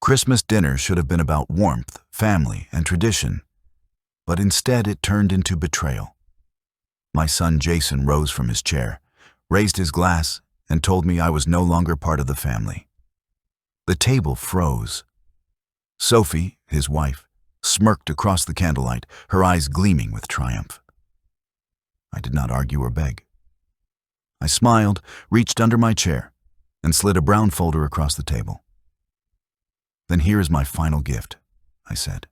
Christmas dinner should have been about warmth, family, and tradition, but instead it turned into betrayal. My son Jason rose from his chair, raised his glass, and told me I was no longer part of the family. The table froze. Sophie, his wife, smirked across the candlelight, her eyes gleaming with triumph. I did not argue or beg. I smiled, reached under my chair, and slid a brown folder across the table. "Then here is my final gift," I said.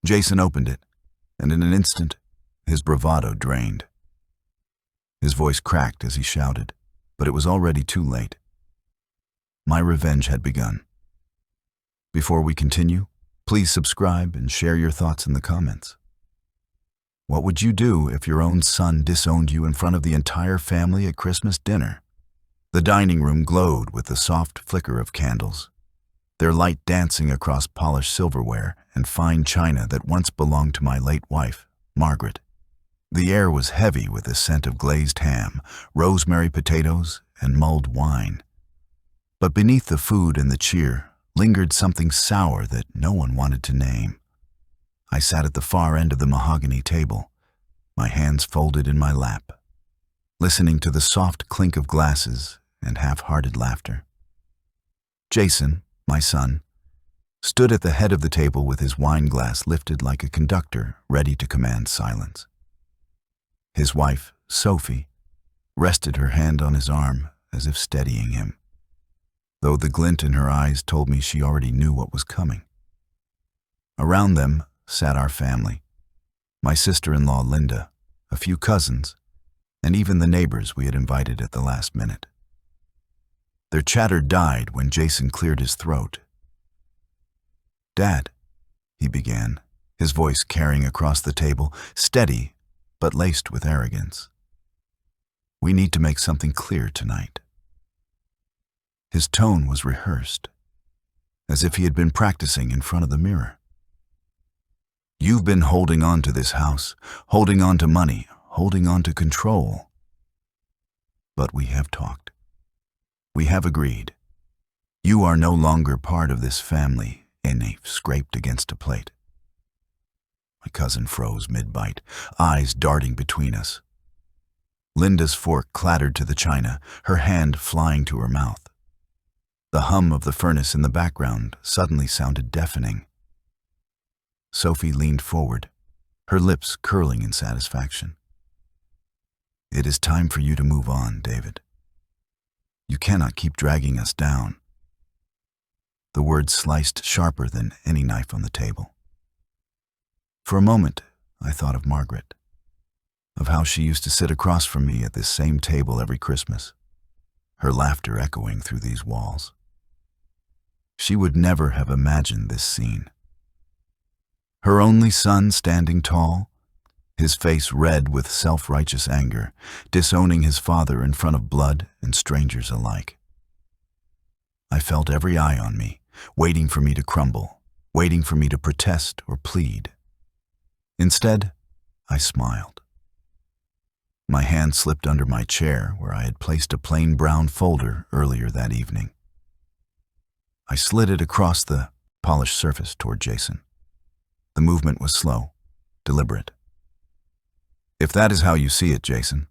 Jason opened it, and in an instant, his bravado drained. His voice cracked as he shouted, but it was already too late. My revenge had begun. Before we continue, please subscribe and share your thoughts in the comments. What would you do if your own son disowned you in front of the entire family at Christmas dinner? The dining room glowed with the soft flicker of candles, their light dancing across polished silverware and fine china that once belonged to my late wife, Margaret. The air was heavy with the scent of glazed ham, rosemary potatoes, and mulled wine. But beneath the food and the cheer lingered something sour that no one wanted to name. I sat at the far end of the mahogany table, my hands folded in my lap, listening to the soft clink of glasses and half-hearted laughter. Jason, my son, stood at the head of the table with his wine glass lifted like a conductor ready to command silence. His wife, Sophie, rested her hand on his arm as if steadying him, though the glint in her eyes told me she already knew what was coming. Around them sat our family, my sister-in-law Linda, a few cousins, and even the neighbors we had invited at the last minute. Their chatter died when Jason cleared his throat. "Dad," he began, his voice carrying across the table, steady but laced with arrogance. "We need to make something clear tonight." His tone was rehearsed, as if he had been practicing in front of the mirror. "You've been holding on to this house, holding on to money, holding on to control. But we have talked. We have agreed. You are no longer part of this family," and he scraped against a plate. My cousin froze mid-bite, eyes darting between us. Linda's fork clattered to the china, her hand flying to her mouth. The hum of the furnace in the background suddenly sounded deafening. Sophie leaned forward, her lips curling in satisfaction. "It is time for you to move on, David. You cannot keep dragging us down." The words sliced sharper than any knife on the table. For a moment, I thought of Margaret, of how she used to sit across from me at this same table every Christmas, her laughter echoing through these walls. She would never have imagined this scene. Her only son standing tall, his face red with self-righteous anger, disowning his father in front of blood and strangers alike. I felt every eye on me, waiting for me to crumble, waiting for me to protest or plead. Instead, I smiled. My hand slipped under my chair where I had placed a plain brown folder earlier that evening. I slid it across the polished surface toward Jason. The movement was slow, deliberate. "If that is how you see it, Jason,"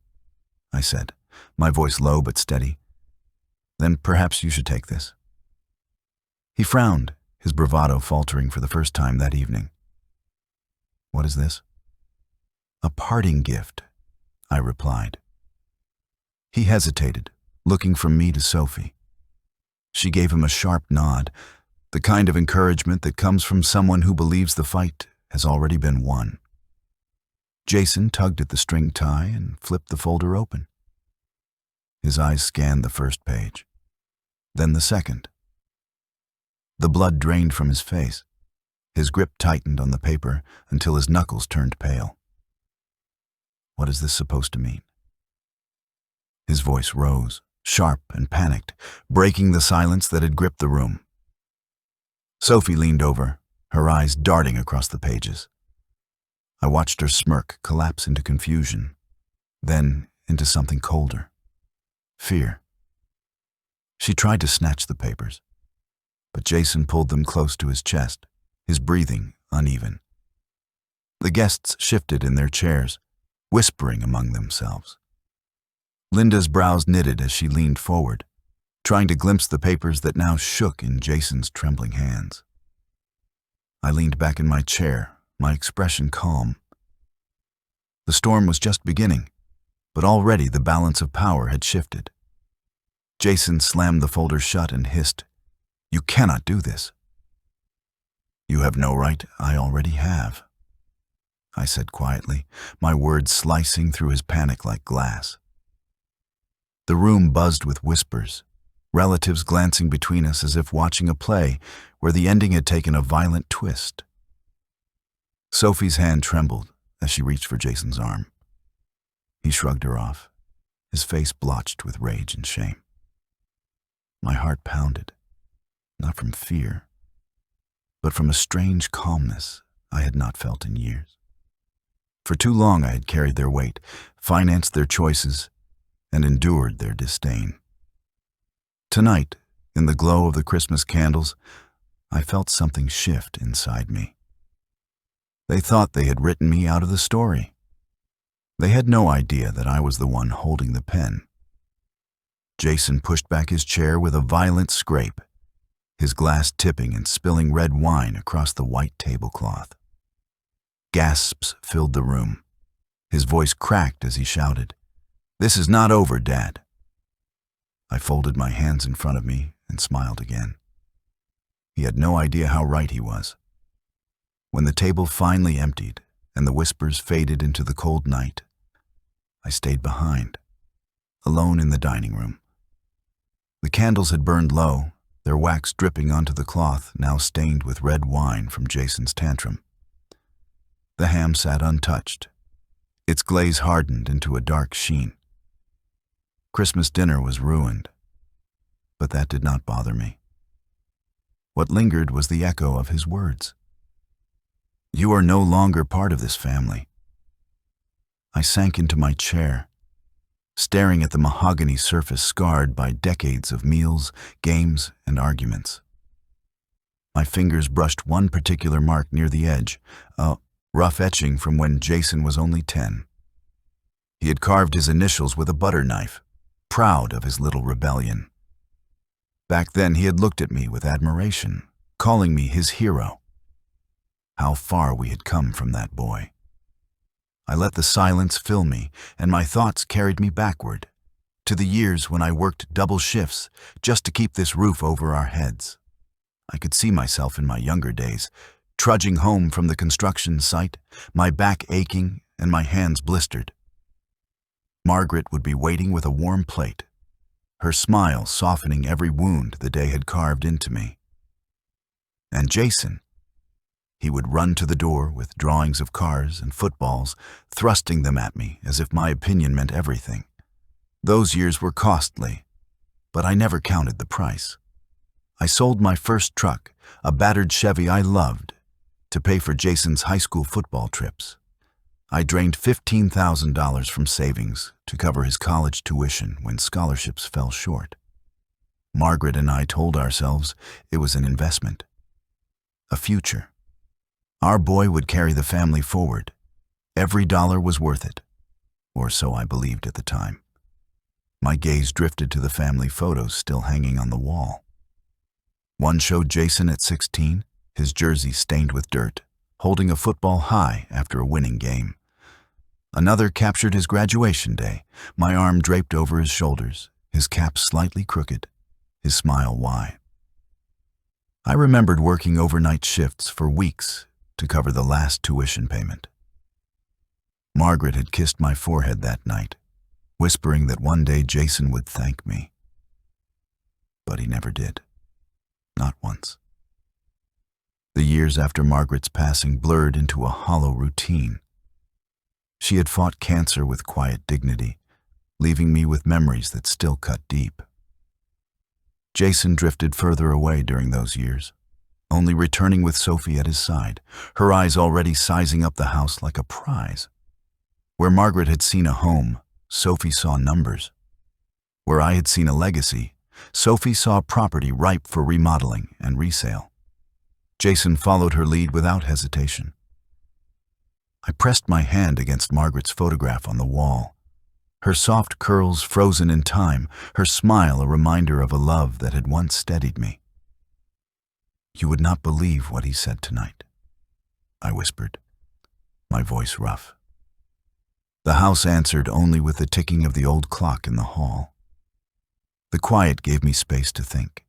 I said, my voice low but steady, "then perhaps you should take this." He frowned, his bravado faltering for the first time that evening. "What is this?" "A parting gift," I replied. He hesitated, looking from me to Sophie. She gave him a sharp nod, the kind of encouragement that comes from someone who believes the fight has already been won. Jason tugged at the string tie and flipped the folder open. His eyes scanned the first page, then the second. The blood drained from his face. His grip tightened on the paper until his knuckles turned pale. "What is this supposed to mean?" His voice rose, sharp and panicked, breaking the silence that had gripped the room. Sophie leaned over, her eyes darting across the pages. I watched her smirk collapse into confusion, then into something colder. Fear. She tried to snatch the papers. but Jason pulled them close to his chest, his breathing uneven. The guests shifted in their chairs, whispering among themselves. Linda's brows knitted as she leaned forward, trying to glimpse the papers that now shook in Jason's trembling hands. I leaned back in my chair, my expression calm. The storm was just beginning, but already the balance of power had shifted. Jason slammed the folder shut and hissed, "You cannot do this." "You have no right, I already have," I said quietly, my words slicing through his panic like glass. The room buzzed with whispers, relatives glancing between us as if watching a play where the ending had taken a violent twist. Sophie's hand trembled as she reached for Jason's arm. He shrugged her off, his face blotched with rage and shame. My heart pounded, not from fear, but from a strange calmness I had not felt in years. For too long I had carried their weight, financed their choices, and endured their disdain. Tonight, in the glow of the Christmas candles, I felt something shift inside me. They thought they had written me out of the story. They had no idea that I was the one holding the pen. Jason pushed back his chair with a violent scrape, his glass tipping and spilling red wine across the white tablecloth. Gasps filled the room. His voice cracked as he shouted, "This is not over, Dad." I folded my hands in front of me and smiled again. He had no idea how right he was. When the table finally emptied and the whispers faded into the cold night, I stayed behind, alone in the dining room. The candles had burned low, their wax dripping onto the cloth now stained with red wine from Jason's tantrum. The ham sat untouched, its glaze hardened into a dark sheen. Christmas dinner was ruined, but that did not bother me. What lingered was the echo of his words. "You are no longer part of this family." I sank into my chair, staring at the mahogany surface scarred by decades of meals, games, and arguments. My fingers brushed one particular mark near the edge, a rough etching from when Jason was only 10. He had carved his initials with a butter knife, proud of his little rebellion. Back then he had looked at me with admiration, calling me his hero. How far we had come from that boy. I let the silence fill me, and my thoughts carried me backward, to the years when I worked double shifts just to keep this roof over our heads. I could see myself in my younger days, trudging home from the construction site, my back aching and my hands blistered. Margaret would be waiting with a warm plate, her smile softening every wound the day had carved into me. And Jason, he would run to the door with drawings of cars and footballs, thrusting them at me as if my opinion meant everything. Those years were costly, but I never counted the price. I sold my first truck, a battered Chevy I loved, to pay for Jason's high school football trips. I drained $15,000 from savings to cover his college tuition when scholarships fell short. Margaret and I told ourselves it was an investment, a future. Our boy would carry the family forward. Every dollar was worth it, or so I believed at the time. My gaze drifted to the family photos still hanging on the wall. One showed Jason at 16, his jersey stained with dirt, holding a football high after a winning game. Another captured his graduation day, my arm draped over his shoulders, his cap slightly crooked, his smile wide. I remembered working overnight shifts for weeks to cover the last tuition payment. Margaret had kissed my forehead that night, whispering that one day Jason would thank me. But he never did. Not once. The years after Margaret's passing blurred into a hollow routine. She had fought cancer with quiet dignity, leaving me with memories that still cut deep. Jason drifted further away during those years, only returning with Sophie at his side, her eyes already sizing up the house like a prize. Where Margaret had seen a home, Sophie saw numbers. Where I had seen a legacy, Sophie saw property ripe for remodeling and resale. Jason followed her lead without hesitation. I pressed my hand against Margaret's photograph on the wall. Her soft curls frozen in time, her smile a reminder of a love that had once steadied me. "You would not believe what he said tonight," I whispered, my voice rough. The house answered only with the ticking of the old clock in the hall. The quiet gave me space to think.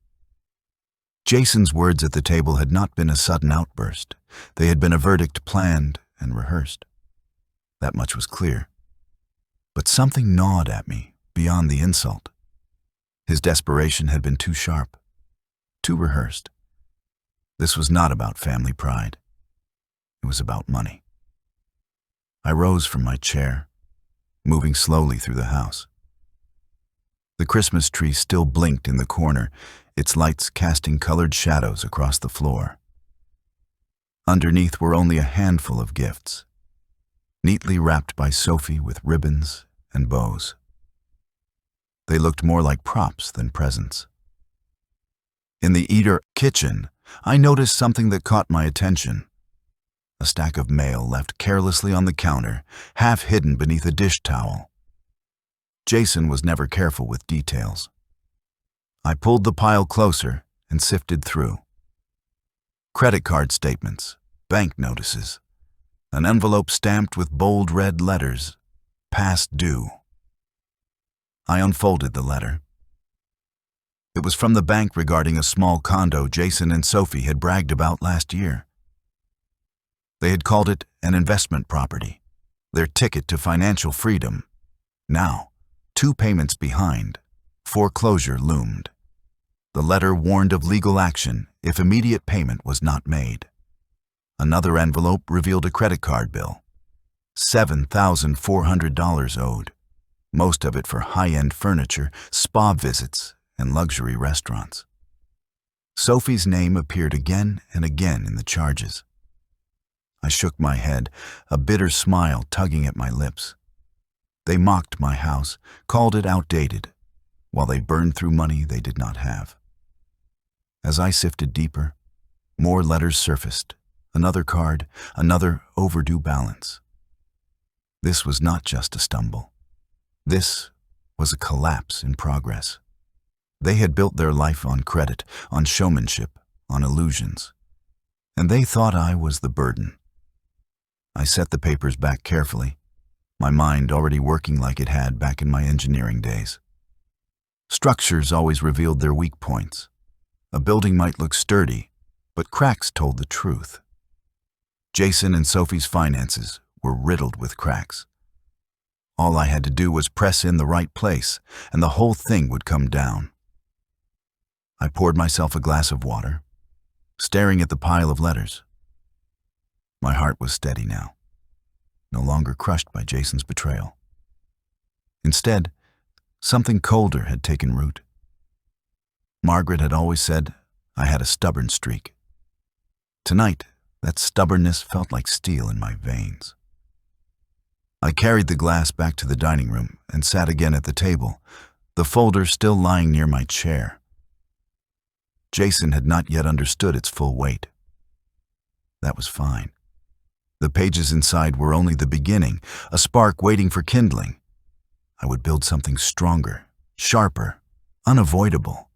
Jason's words at the table had not been a sudden outburst. They had been a verdict planned and rehearsed. That much was clear. But something gnawed at me beyond the insult. His desperation had been too sharp, too rehearsed. This was not about family pride. It was about money. I rose from my chair, moving slowly through the house. The Christmas tree still blinked in the corner, its lights casting colored shadows across the floor. Underneath were only a handful of gifts, neatly wrapped by Sophie with ribbons and bows. They looked more like props than presents. In the kitchen, I noticed something that caught my attention. A stack of mail left carelessly on the counter, half hidden beneath a dish towel. Jason was never careful with details. I pulled the pile closer and sifted through. Credit card statements, bank notices, an envelope stamped with bold red letters, "Past due." I unfolded the letter. It was from the bank regarding a small condo Jason and Sophie had bragged about last year. They had called it an investment property, their ticket to financial freedom. Now, 2 payments behind, foreclosure loomed. The letter warned of legal action if immediate payment was not made. Another envelope revealed a credit card bill. $7,400 owed, most of it for high-end furniture, spa visits, and luxury restaurants. Sophie's name appeared again and again in the charges. I shook my head, a bitter smile tugging at my lips. They mocked my house, called it outdated, while they burned through money they did not have. As I sifted deeper, more letters surfaced, another card, another overdue balance. This was not just a stumble. This was a collapse in progress. They had built their life on credit, on showmanship, on illusions. And they thought I was the burden. I set the papers back carefully, my mind already working like it had back in my engineering days. Structures always revealed their weak points. A building might look sturdy, but cracks told the truth. Jason and Sophie's finances were riddled with cracks. All I had to do was press in the right place, and the whole thing would come down. I poured myself a glass of water, staring at the pile of letters. My heart was steady now, no longer crushed by Jason's betrayal. Instead, something colder had taken root. Margaret had always said I had a stubborn streak. Tonight, that stubbornness felt like steel in my veins. I carried the glass back to the dining room and sat again at the table, the folder still lying near my chair. Jason had not yet understood its full weight. That was fine. The pages inside were only the beginning, a spark waiting for kindling. I would build something stronger, sharper, unavoidable.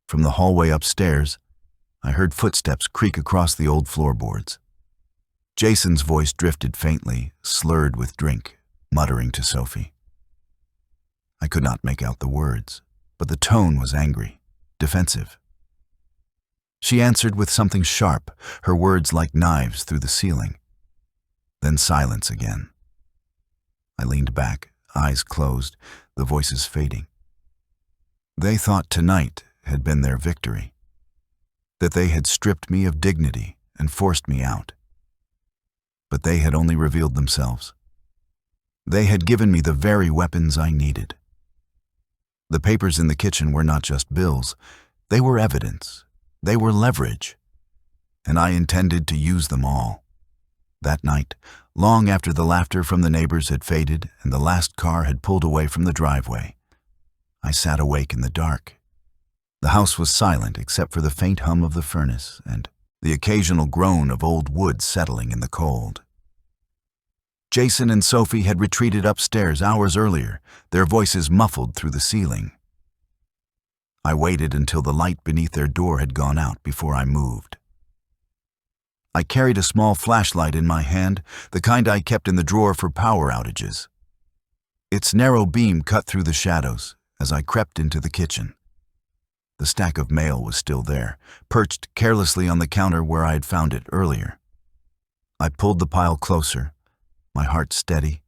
From the hallway upstairs, I heard footsteps creak across the old floorboards. Jason's voice drifted faintly, slurred with drink, muttering to Sophie. I could not make out the words, but the tone was angry, defensive. She answered with something sharp, her words like knives through the ceiling. Then silence again. I leaned back, eyes closed, the voices fading. They thought tonight had been their victory, that they had stripped me of dignity and forced me out. But they had only revealed themselves. They had given me the very weapons I needed. The papers in the kitchen were not just bills, they were evidence. They were leverage, and I intended to use them all. That night, long after the laughter from the neighbors had faded and the last car had pulled away from the driveway, I sat awake in the dark, The house was silent except for the faint hum of the furnace and the occasional groan of old wood settling in the cold. Jason and Sophie had retreated upstairs hours earlier, their voices muffled through the ceiling. I waited until the light beneath their door had gone out before I moved. I carried a small flashlight in my hand, the kind I kept in the drawer for power outages. Its narrow beam cut through the shadows as I crept into the kitchen. The stack of mail was still there, perched carelessly on the counter where I had found it earlier. I pulled the pile closer, my heart steady,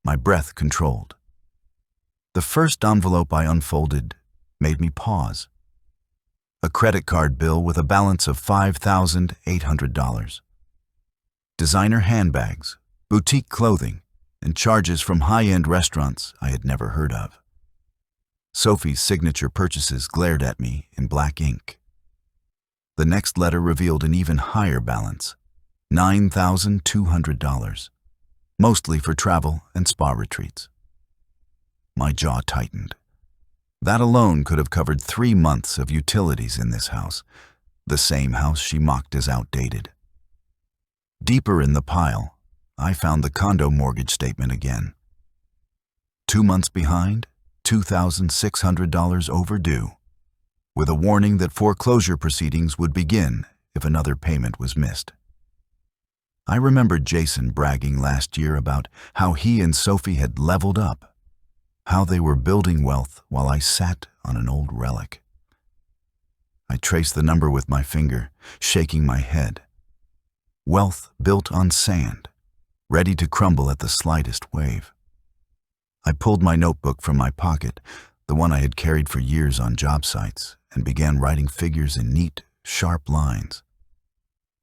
my breath controlled. The first envelope I unfolded made me pause. A credit card bill with a balance of $5,800. Designer handbags, boutique clothing, and charges from high-end restaurants I had never heard of. Sophie's signature purchases glared at me in black ink. The next letter revealed an even higher balance, $9,200, mostly for travel and spa retreats. My jaw tightened. That alone could have covered 3 months of utilities in this house, the same house she mocked as outdated. Deeper in the pile, I found the condo mortgage statement again. 2 months behind, $2,600 overdue, with a warning that foreclosure proceedings would begin if another payment was missed. I remembered Jason bragging last year about how he and Sophie had leveled up, how they were building wealth while I sat on an old relic. I traced the number with my finger, shaking my head. Wealth built on sand, ready to crumble at the slightest wave. I pulled my notebook from my pocket, the one I had carried for years on job sites, and began writing figures in neat, sharp lines.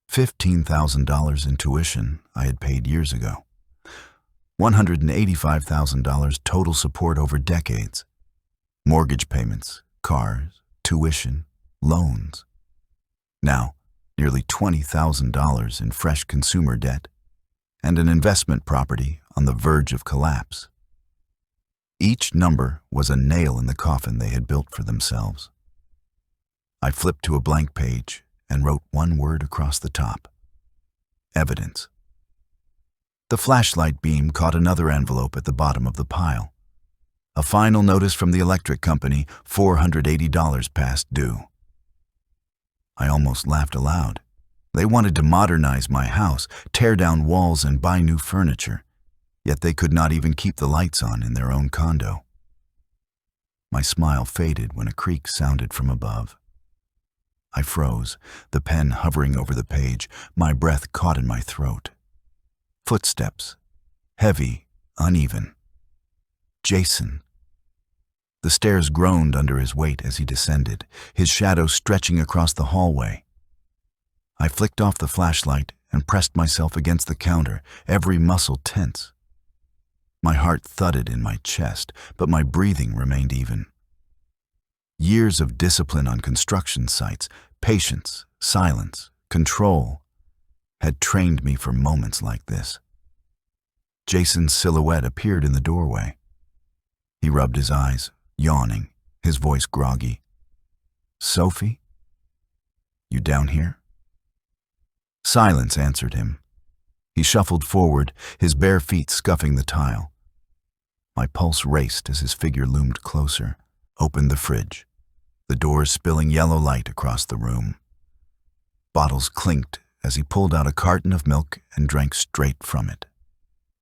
$15,000 in tuition I had paid years ago. $185,000 total support over decades. Mortgage payments, cars, tuition, loans. Now, nearly $20,000 in fresh consumer debt, and an investment property on the verge of collapse. Each number was a nail in the coffin they had built for themselves. I flipped to a blank page and wrote one word across the top: evidence. The flashlight beam caught another envelope at the bottom of the pile. A final notice from the electric company, $480 past due. I almost laughed aloud. They wanted to modernize my house, tear down walls and buy new furniture, yet they could not even keep the lights on in their own condo. My smile faded when a creak sounded from above. I froze, the pen hovering over the page, my breath caught in my throat. Footsteps, heavy, uneven. Jason. The stairs groaned under his weight as he descended, his shadow stretching across the hallway. I flicked off the flashlight and pressed myself against the counter, every muscle tense. My heart thudded in my chest, but my breathing remained even. Years of discipline on construction sites, patience, silence, control, had trained me for moments like this. Jason's silhouette appeared in the doorway. He rubbed his eyes, yawning, his voice groggy. "Sophie? You down here?" Silence answered him. He shuffled forward, his bare feet scuffing the tile. My pulse raced as his figure loomed closer, opened the fridge, the doors spilling yellow light across the room. Bottles clinked as he pulled out a carton of milk and drank straight from it,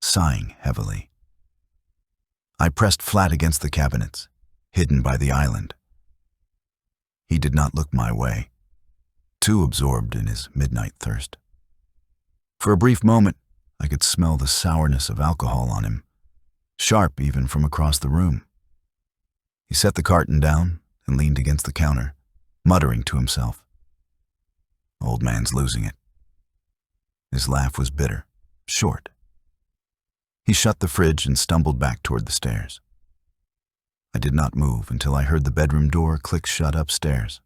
sighing heavily. I pressed flat against the cabinets, hidden by the island. He did not look my way, too absorbed in his midnight thirst. For a brief moment, I could smell the sourness of alcohol on him, sharp even from across the room. He set the carton down and leaned against the counter, muttering to himself. "Old man's losing it." His laugh was bitter, short. He shut the fridge and stumbled back toward the stairs. I did not move until I heard the bedroom door click shut upstairs.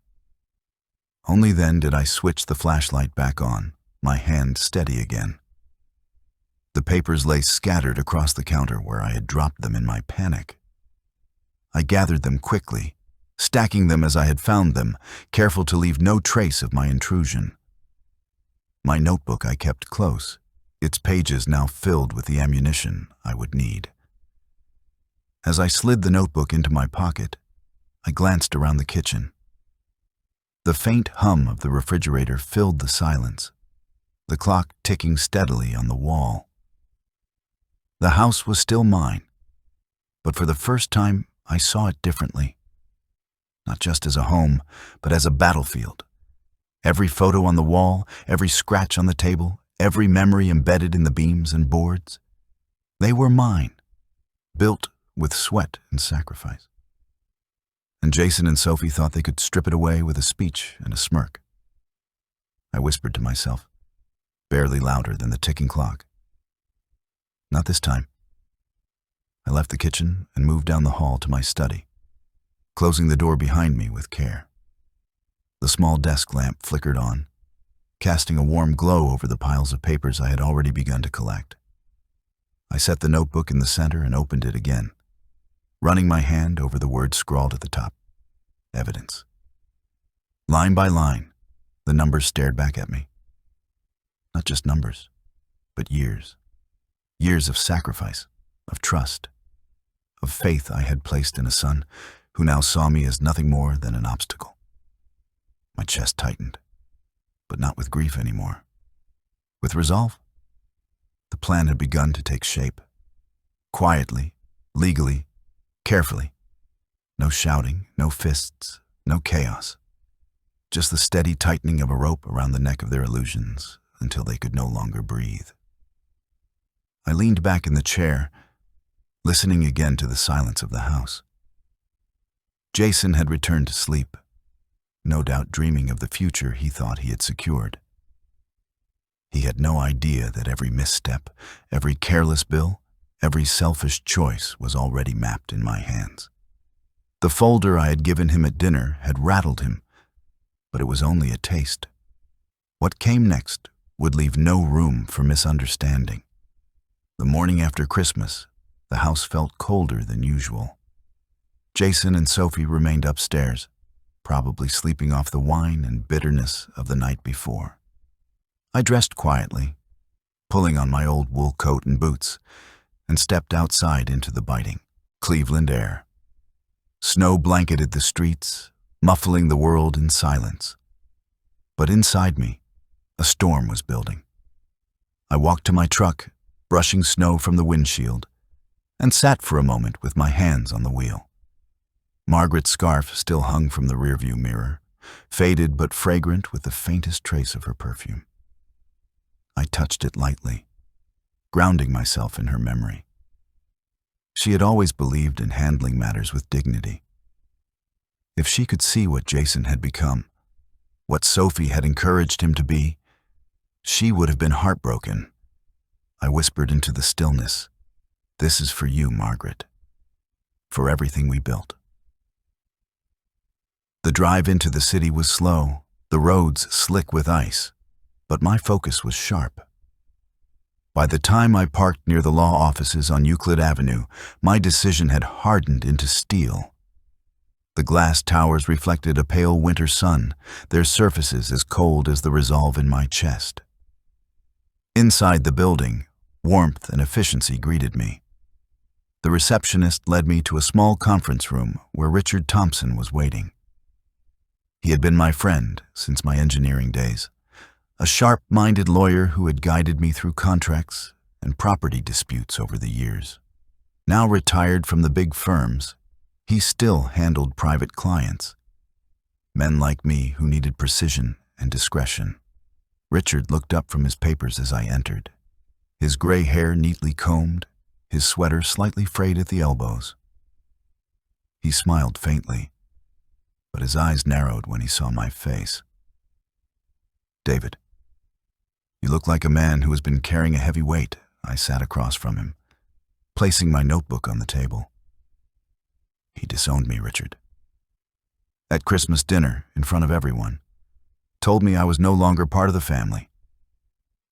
Only then did I switch the flashlight back on, my hand steady again. The papers lay scattered across the counter where I had dropped them in my panic. I gathered them quickly, stacking them as I had found them, careful to leave no trace of my intrusion. My notebook I kept close, its pages now filled with the ammunition I would need. As I slid the notebook into my pocket, I glanced around the kitchen. The faint hum of the refrigerator filled the silence, the clock ticking steadily on the wall. The house was still mine, but for the first time I saw it differently. Not just as a home, but as a battlefield. Every photo on the wall, every scratch on the table, every memory embedded in the beams and boards, they were mine, built with sweat and sacrifice. And Jason and Sophie thought they could strip it away with a speech and a smirk. I whispered to myself, barely louder than the ticking clock. Not this time. I left the kitchen and moved down the hall to my study, closing the door behind me with care. The small desk lamp flickered on, casting a warm glow over the piles of papers I had already begun to collect. I set the notebook in the center and opened it again, running my hand over the words scrawled at the top. Evidence. Line by line, the numbers stared back at me. Not just numbers, but years. Years of sacrifice, of trust, of faith I had placed in a son who now saw me as nothing more than an obstacle. My chest tightened, but not with grief anymore. With resolve. The plan had begun to take shape. Quietly, legally, carefully. No shouting, no fists, no chaos. Just the steady tightening of a rope around the neck of their illusions until they could no longer breathe. I leaned back in the chair, listening again to the silence of the house. Jason had returned to sleep, no doubt dreaming of the future he thought he had secured. He had no idea that every misstep, every careless bill, every selfish choice was already mapped in my hands. The folder I had given him at dinner had rattled him, but it was only a taste. What came next would leave no room for misunderstanding. The morning after Christmas, the house felt colder than usual. Jason and Sophie remained upstairs, probably sleeping off the wine and bitterness of the night before. I dressed quietly, pulling on my old wool coat and boots, and stepped outside into the biting Cleveland air. Snow blanketed the streets, muffling the world in silence. But inside me, a storm was building. I walked to my truck, brushing snow from the windshield, and sat for a moment with my hands on the wheel. Margaret's scarf still hung from the rearview mirror, faded but fragrant with the faintest trace of her perfume. I touched it lightly, grounding myself in her memory. She had always believed in handling matters with dignity. If she could see what Jason had become, what Sophie had encouraged him to be, she would have been heartbroken. I whispered into the stillness, "This is for you, Margaret, for everything we built." The drive into the city was slow, the roads slick with ice, but my focus was sharp. By the time I parked near the law offices on Euclid Avenue, my decision had hardened into steel. The glass towers reflected a pale winter sun, their surfaces as cold as the resolve in my chest. Inside the building, warmth and efficiency greeted me. The receptionist led me to a small conference room where Richard Thompson was waiting. He had been my friend since my engineering days, a sharp-minded lawyer who had guided me through contracts and property disputes over the years. Now retired from the big firms, he still handled private clients, men like me who needed precision and discretion. Richard looked up from his papers as I entered, his gray hair neatly combed, his sweater slightly frayed at the elbows. He smiled faintly, but his eyes narrowed when he saw my face. "David, you look like a man who has been carrying a heavy weight." I sat across from him, placing my notebook on the table. "He disowned me, Richard. At Christmas dinner, in front of everyone, told me I was no longer part of the family.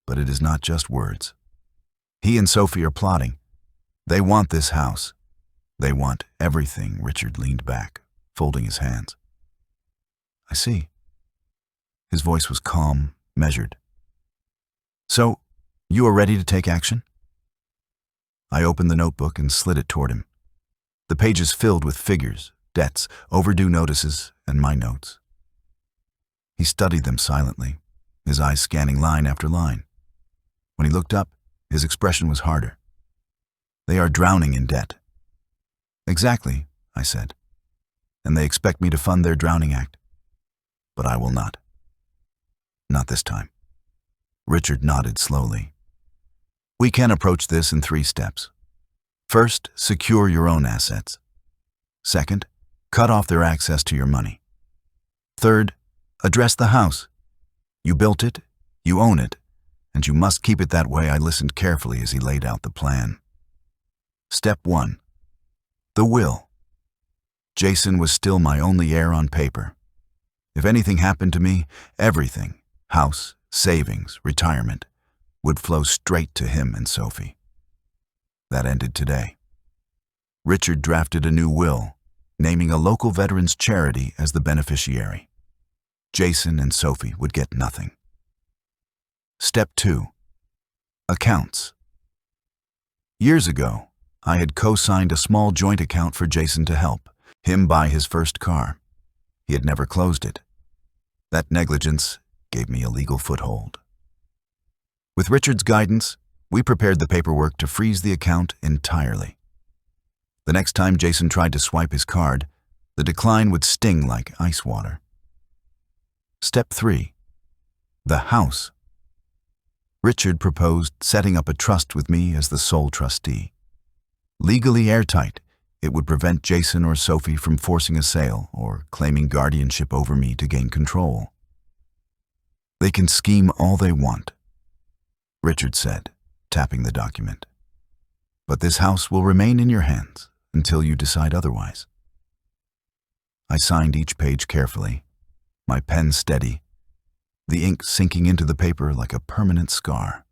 But it is not just words. He and Sophie are plotting. They want this house. They want everything." Richard leaned back, folding his hands. I see. His voice was calm, measured. So, you are ready to take action? I opened the notebook and slid it toward him. The pages filled with figures, debts, overdue notices, and my notes. He studied them silently, his eyes scanning line after line. When he looked up, his expression was harder. They are drowning in debt. Exactly, I said. And they expect me to fund their drowning act. But I will not. Not this time. Richard nodded slowly. We can approach this in 3 steps. First, secure your own assets. Second, cut off their access to your money. Third, address the house. You built it, you own it, and you must keep it that way. I listened carefully as he laid out the plan. Step 1. The will. Jason was still my only heir on paper. If anything happened to me, everything, house, savings, retirement, would flow straight to him and Sophie. That ended today. Richard drafted a new will, naming a local veterans charity as the beneficiary. Jason and Sophie would get nothing. Step 2. Accounts. Years ago, I had co-signed a small joint account for Jason to help him buy his first car. He had never closed it. That negligence gave me a legal foothold. With Richard's guidance, we prepared the paperwork to freeze the account entirely. The next time Jason tried to swipe his card, the decline would sting like ice water. Step 3. The house. Richard proposed setting up a trust with me as the sole trustee. Legally airtight, it would prevent Jason or Sophie from forcing a sale or claiming guardianship over me to gain control. They can scheme all they want, Richard said, tapping the document. But this house will remain in your hands until you decide otherwise. I signed each page carefully, my pen steady, the ink sinking into the paper like a permanent scar.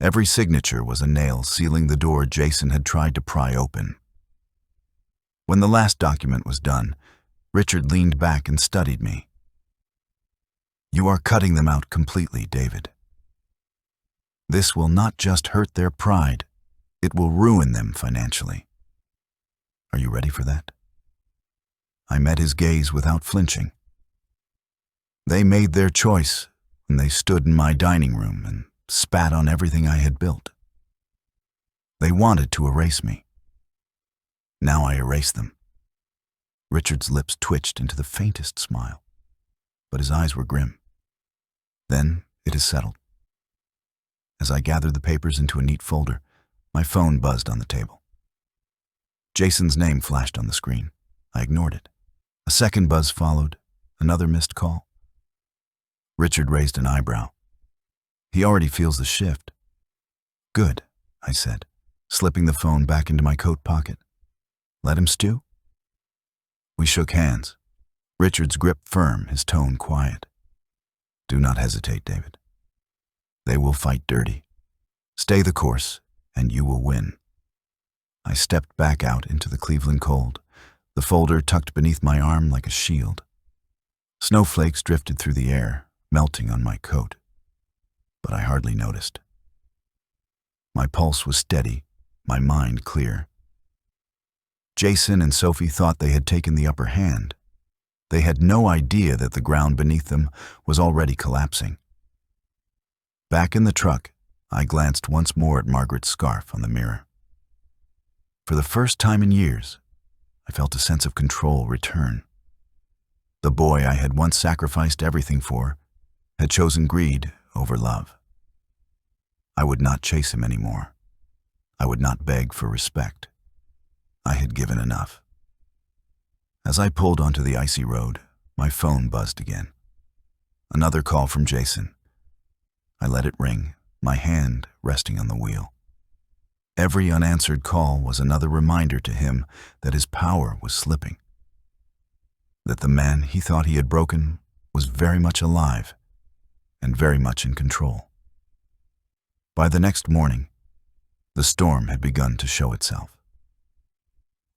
Every signature was a nail sealing the door Jason had tried to pry open. When the last document was done, Richard leaned back and studied me. You are cutting them out completely, David. This will not just hurt their pride, it will ruin them financially. Are you ready for that? I met his gaze without flinching. They made their choice when they stood in my dining room and spat on everything I had built. They wanted to erase me. Now I erase them. Richard's lips twitched into the faintest smile, but his eyes were grim. Then it is settled. As I gathered the papers into a neat folder, my phone buzzed on the table. Jason's name flashed on the screen. I ignored it. A second buzz followed, another missed call. Richard raised an eyebrow. He already feels the shift. Good, I said, slipping the phone back into my coat pocket. Let him stew? We shook hands, Richard's grip firm, his tone quiet. Do not hesitate, David. They will fight dirty. Stay the course, and you will win. I stepped back out into the Cleveland cold, the folder tucked beneath my arm like a shield. Snowflakes drifted through the air, melting on my coat, but I hardly noticed. My pulse was steady, my mind clear. Jason and Sophie thought they had taken the upper hand. They had no idea that the ground beneath them was already collapsing. Back in the truck, I glanced once more at Margaret's scarf on the mirror. For the first time in years, I felt a sense of control return. The boy I had once sacrificed everything for had chosen greed over love. I would not chase him anymore. I would not beg for respect. I had given enough. As I pulled onto the icy road, my phone buzzed again. Another call from Jason. I let it ring, my hand resting on the wheel. Every unanswered call was another reminder to him that his power was slipping. That the man he thought he had broken was very much alive and very much in control. By the next morning, the storm had begun to show itself.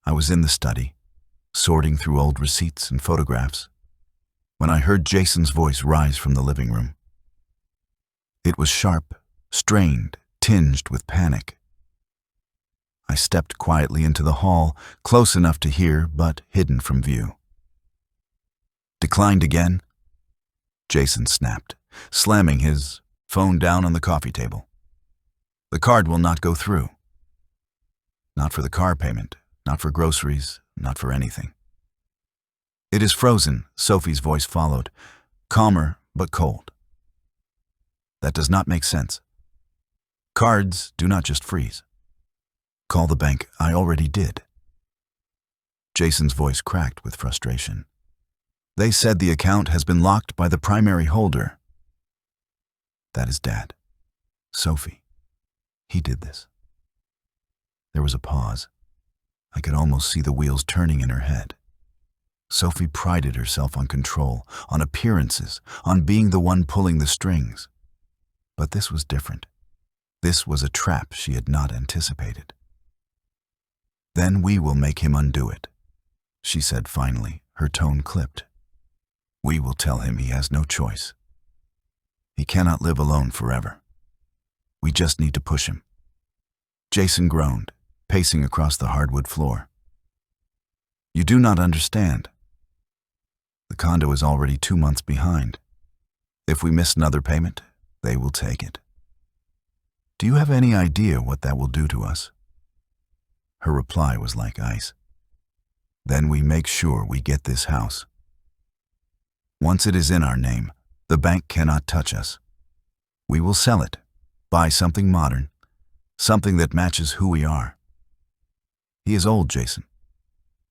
I was in the study, sorting through old receipts and photographs, when I heard Jason's voice rise from the living room. It was sharp, strained, tinged with panic. I stepped quietly into the hall, close enough to hear, but hidden from view. "Declined again?" Jason snapped, slamming his phone down on the coffee table. "The card will not go through. Not for the car payment, not for groceries, not for anything." "It is frozen," Sophie's voice followed, calmer but cold. "That does not make sense. Cards do not just freeze." "Call the bank." "I already did." Jason's voice cracked with frustration. "They said the account has been locked by the primary holder." "That is Dad. Sophie. He did this." There was a pause. I could almost see the wheels turning in her head. Sophie prided herself on control, on appearances, on being the one pulling the strings. But this was different. This was a trap she had not anticipated. "Then we will make him undo it," she said finally, her tone clipped. "We will tell him he has no choice. He cannot live alone forever. We just need to push him." Jason groaned, pacing across the hardwood floor. "You do not understand. The condo is already 2 months behind. If we miss another payment, they will take it. Do you have any idea what that will do to us?" Her reply was like ice. "Then we make sure we get this house. Once it is in our name, the bank cannot touch us. We will sell it, buy something modern, something that matches who we are." He is old, Jason.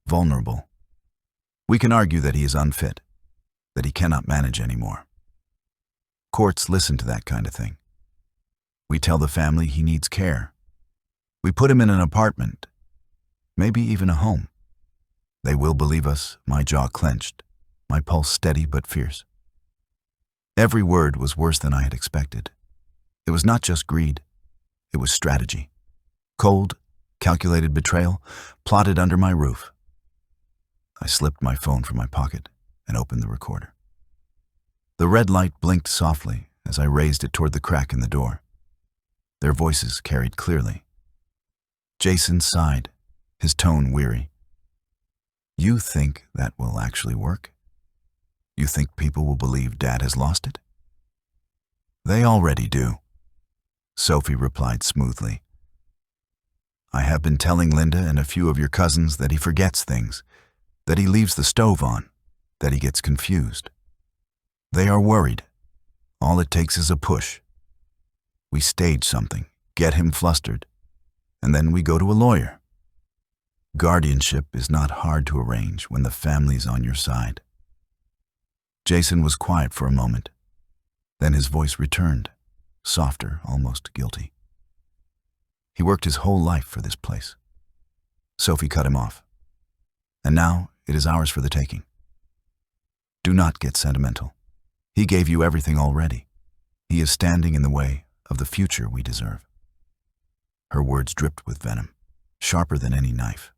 Vulnerable. We can argue that he is unfit, that he cannot manage anymore. Courts listen to that kind of thing. We tell the family he needs care. We put him in an apartment, maybe even a home. They will believe us, my jaw clenched, my pulse steady but fierce. Every word was worse than I had expected. It was not just greed, it was strategy. Cold, calculated betrayal, plotted under my roof. I slipped my phone from my pocket and opened the recorder. The red light blinked softly as I raised it toward the crack in the door. Their voices carried clearly. Jason sighed, his tone weary. "You think that will actually work? You think people will believe Dad has lost it?" "They already do," Sophie replied smoothly. "I have been telling Linda and a few of your cousins that he forgets things, that he leaves the stove on, that he gets confused. They are worried. All it takes is a push. We stage something, get him flustered, and then we go to a lawyer. Guardianship is not hard to arrange when the family's on your side." Jason was quiet for a moment. Then his voice returned, softer, almost guilty. "He worked his whole life for this place." Sophie cut him off. "And now it is ours for the taking. Do not get sentimental. He gave you everything already. He is standing in the way of the future we deserve." Her words dripped with venom, sharper than any knife.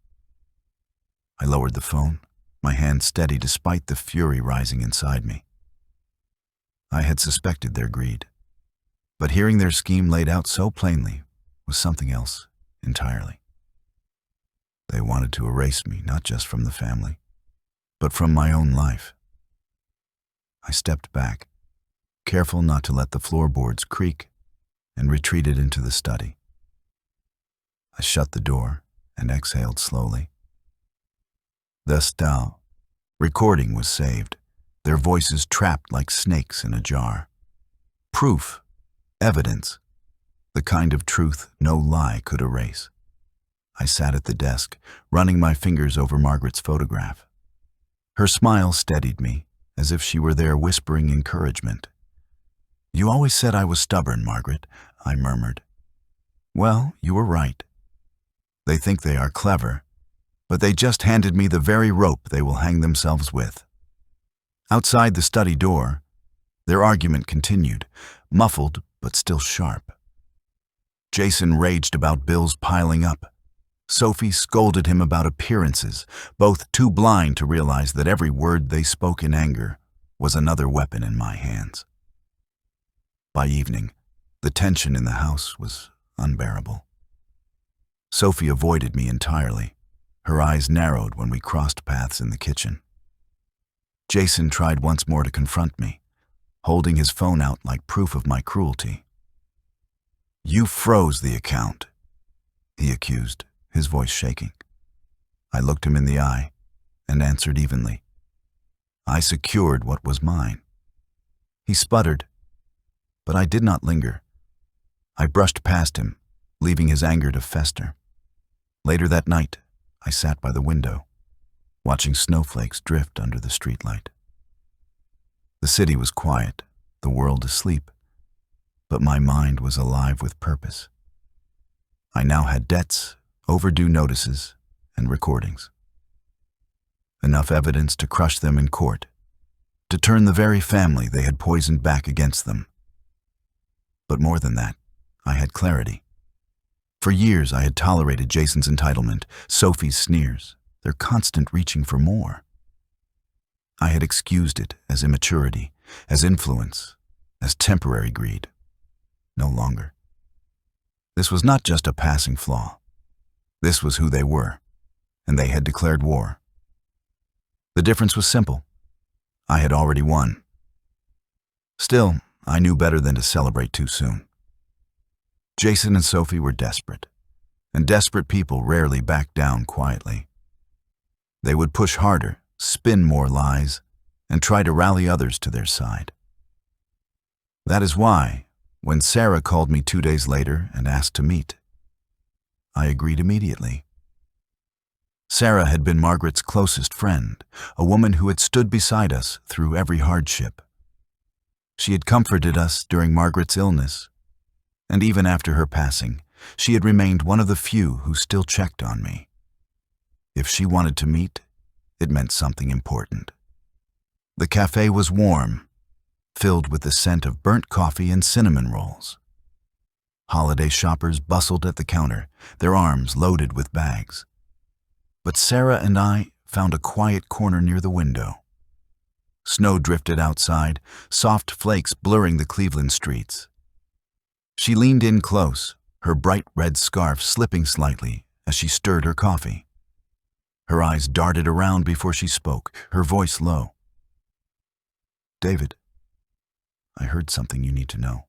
I lowered the phone, my hand steady despite the fury rising inside me. I had suspected their greed, but hearing their scheme laid out so plainly was something else entirely. They wanted to erase me not just from the family, but from my own life. I stepped back, careful not to let the floorboards creak, and retreated into the study. I shut the door and exhaled slowly. The style recording was saved, their voices trapped like snakes in a jar. Proof, evidence, the kind of truth no lie could erase. I sat at the desk, running my fingers over Margaret's photograph. Her smile steadied me, as if she were there whispering encouragement. "You always said I was stubborn, Margaret," I murmured. "Well, you were right. They think they are clever, but they just handed me the very rope they will hang themselves with." Outside the study door, their argument continued, muffled but still sharp. Jason raged about bills piling up, Sophie scolded him about appearances, both too blind to realize that every word they spoke in anger was another weapon in my hands. By evening, the tension in the house was unbearable. Sophie avoided me entirely. Her eyes narrowed when we crossed paths in the kitchen. Jason tried once more to confront me, holding his phone out like proof of my cruelty. "You froze the account," he accused, his voice shaking. I looked him in the eye and answered evenly. "I secured what was mine." He sputtered, but I did not linger. I brushed past him, leaving his anger to fester. Later that night, I sat by the window, watching snowflakes drift under the streetlight. The city was quiet, the world asleep, but my mind was alive with purpose. I now had debts, overdue notices, and recordings. Enough evidence to crush them in court, to turn the very family they had poisoned back against them. But more than that, I had clarity. For years I had tolerated Jason's entitlement, Sophie's sneers, their constant reaching for more. I had excused it as immaturity, as influence, as temporary greed. No longer. This was not just a passing flaw. This was who they were, and they had declared war. The difference was simple. I had already won. Still, I knew better than to celebrate too soon. Jason and Sophie were desperate, and desperate people rarely backed down quietly. They would push harder, spin more lies, and try to rally others to their side. That is why, when Sarah called me 2 days later and asked to meet, I agreed immediately. Sarah had been Margaret's closest friend, a woman who had stood beside us through every hardship. She had comforted us during Margaret's illness, and even after her passing, she had remained one of the few who still checked on me. If she wanted to meet, it meant something important. The cafe was warm, filled with the scent of burnt coffee and cinnamon rolls. Holiday shoppers bustled at the counter, their arms loaded with bags. But Sarah and I found a quiet corner near the window. Snow drifted outside, soft flakes blurring the Cleveland streets. She leaned in close, her bright red scarf slipping slightly as she stirred her coffee. Her eyes darted around before she spoke, her voice low. "David, I heard something you need to know."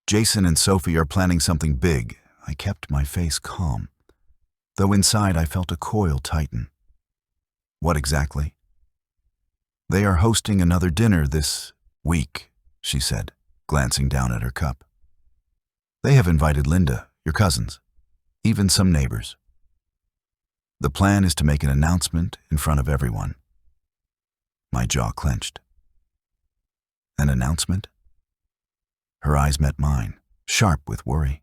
"Jason and Sophie are planning something big." I kept my face calm, though inside I felt a coil tighten. "What exactly?" "They are hosting another dinner this week," she said, glancing down at her cup. "They have invited Linda, your cousins, even some neighbors. The plan is to make an announcement in front of everyone." My jaw clenched. "An announcement?" Her eyes met mine, sharp with worry.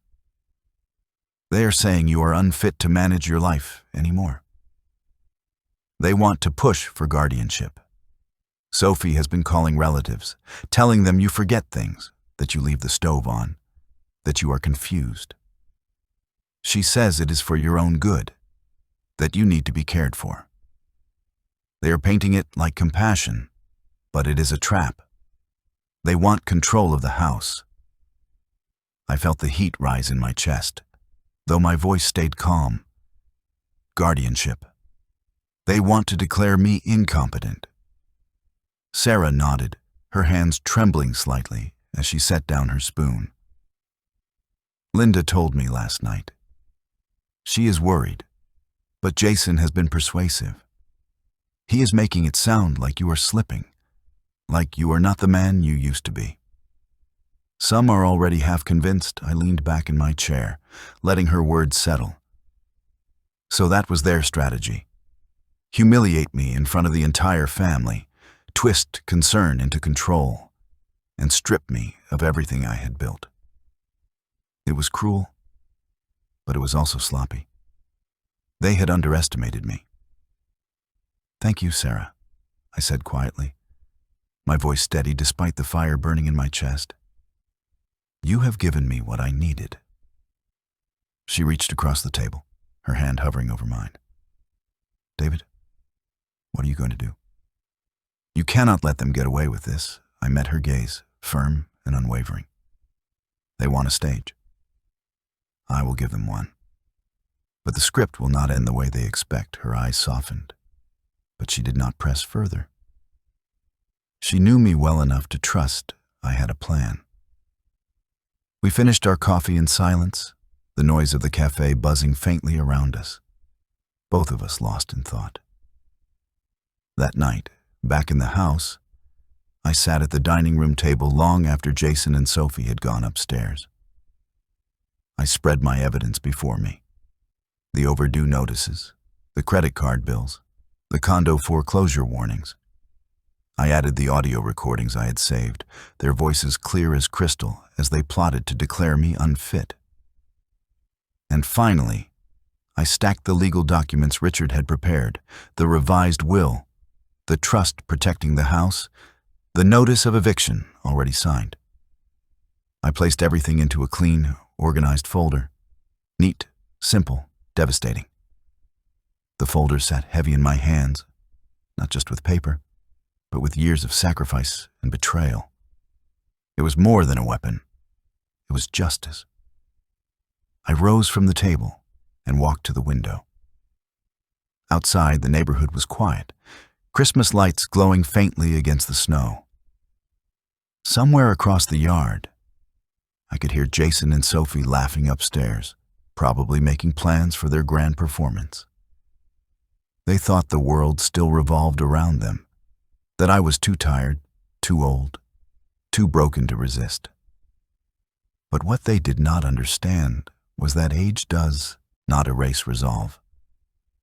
"They are saying you are unfit to manage your life anymore. They want to push for guardianship. Sophie has been calling relatives, telling them you forget things, that you leave the stove on, that you are confused. She says it is for your own good, that you need to be cared for. They are painting it like compassion, but it is a trap. They want control of the house." I felt the heat rise in my chest, though my voice stayed calm. "Guardianship. They want to declare me incompetent." Sarah nodded, her hands trembling slightly as she set down her spoon. "Linda told me last night. She is worried, but Jason has been persuasive. He is making it sound like you are slipping, like you are not the man you used to be." Some are already half convinced. I leaned back in my chair, letting her words settle. So that was their strategy. Humiliate me in front of the entire family, twist concern into control, and strip me of everything I had built. It was cruel, but it was also sloppy. They had underestimated me. "Thank you, Sarah," I said quietly, my voice steady despite the fire burning in my chest. "You have given me what I needed." She reached across the table. her hand hovering over mine. David, what are you going to do? You cannot let them get away with this. I met her gaze, firm and unwavering. They want a stage. I will give them one. But the script will not end the way they expect. Her eyes softened, but she did not press further. She knew me well enough to trust I had a plan. We finished our coffee in silence, the noise of the cafe buzzing faintly around us, both of us lost in thought. That night, back in the house, I sat at the dining room table long after Jason and Sophie had gone upstairs. I spread my evidence before me. The overdue notices, the credit card bills, the condo foreclosure warnings. I added the audio recordings I had saved, their voices clear as crystal as they plotted to declare me unfit. And finally, I stacked the legal documents Richard had prepared, the revised will, the trust protecting the house, the notice of eviction already signed. I placed everything into a clean, organized folder. Neat, simple, devastating. The folder sat heavy in my hands, not just with paper, but with years of sacrifice and betrayal. It was more than a weapon. It was justice. I rose from the table and walked to the window. Outside, the neighborhood was quiet, Christmas lights glowing faintly against the snow. Somewhere across the yard, I could hear Jason and Sophie laughing upstairs, probably making plans for their grand performance. They thought the world still revolved around them, that I was too tired, too old, too broken to resist. But what they did not understand was that age does not erase resolve.